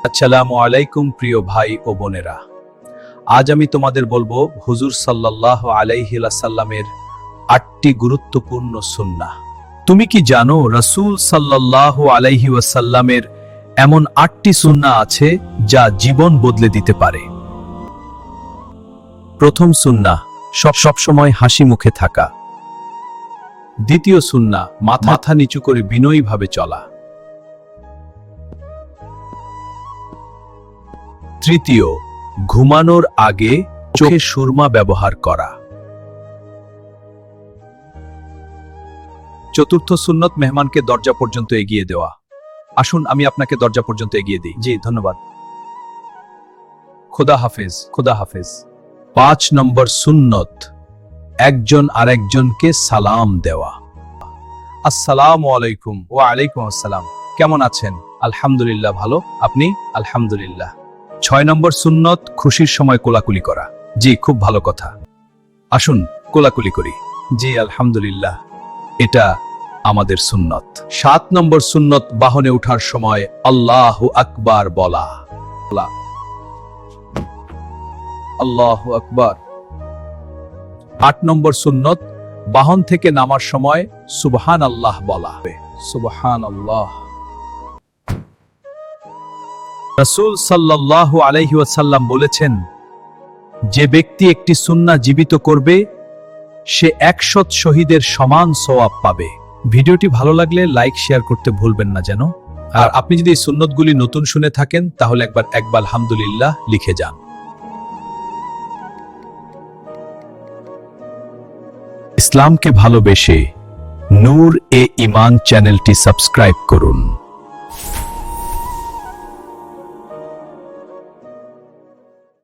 আসসালামু আলাইকুম প্রিয় ভাই ও বোনেরা, আজ আমি তোমাদের বলবো হুজুর সাল্লাল্লাহু আলাইহি ওয়াসাল্লামের 8টি গুরুত্বপূর্ণ সুন্নাহ। তুমি কি জানো রাসূল সাল্লাল্লাহু আলাইহি ওয়াসাল্লামের এমন 8টি সুন্নাহ আছে যা জীবন বদলে দিতে পারে? প্রথম সুন্নাহ, সব সময় হাসি মুখে থাকা। দ্বিতীয় সুন্নাহ, মাথা নিচু করে বিনয়ীভাবে চলা। তৃতীয়, ঘুমানোর আগে চোখে সুরমা ব্যবহার করা। চতুর্থ সুন্নত, মেহমানকে দরজা পর্যন্ত এগিয়ে দেওয়া। আসুন আমি আপনাকে দরজা পর্যন্ত এগিয়ে দিই। জি, ধন্যবাদ। খোদা হাফেজ, খোদা হাফেজ। 5 নম্বর সুন্নত, একজন আরেকজনকে সালাম দেওয়া। আসসালামু আলাইকুম। ওয়া আলাইকুম আসসালাম। কেমন আছেন? আলহামদুলিল্লাহ ভালো। আপনি? আলহামদুলিল্লাহ। 6 নম্বর সুন্নত, খুশির সময় কোলাকুলি করা। জি, খুব ভালো কথা। আসুন কোলাকুলি করি। জি, আলহামদুলিল্লাহ, এটা আমাদের সুন্নত। 7 নম্বর সুন্নত, বাহনে ওঠার সময় আল্লাহু আকবার বলা। আল্লাহু আকবার। 8 নম্বর সুন্নত, বাহন থেকে নামার সময় সুবহানাল্লাহ বলা। সুবহানাল্লাহ। রাসূল সাল্লাল্লাহু আলাইহি ওয়াসাল্লাম বলেছেন, যে ব্যক্তি একটি সুন্নাহ জীবিত করবে সে 100 শহীদের সমান সওয়াব পাবে। ভিডিওটি ভালো লাগলে লাইক শেয়ার করতে ভুলবেন না যেন। আর আপনি যদি এই সুন্নতগুলি নতুন শুনে থাকেন তাহলে একবার আলহামদুলিল্লাহ লিখে যান। ইসলামকে ভালোবেসে নূর-এ-ঈমান চ্যানেলটি সাবস্ক্রাইব করুন।